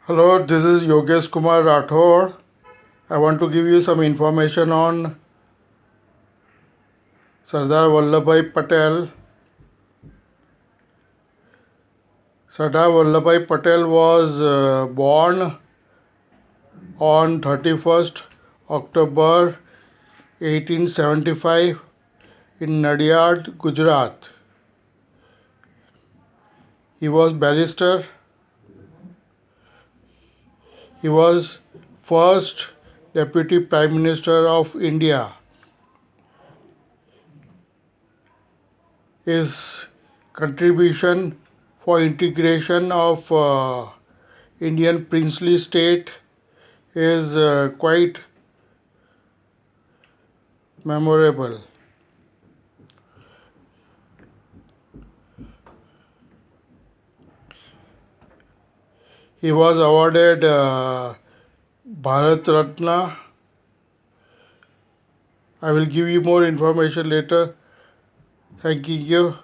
Hello, this is Yogeshkumar Rathod. I want to give you some information on Sardar Vallabhbhai Patel. Sardar Vallabhbhai Patel was born on 31st October 1875 in Nadiad, Gujarat. He was barrister. He was first Deputy Prime Minister of India. His contribution for integration of Indian princely state is quite memorable. He was awarded Bharat Ratna. I will give you more information later. Thank you.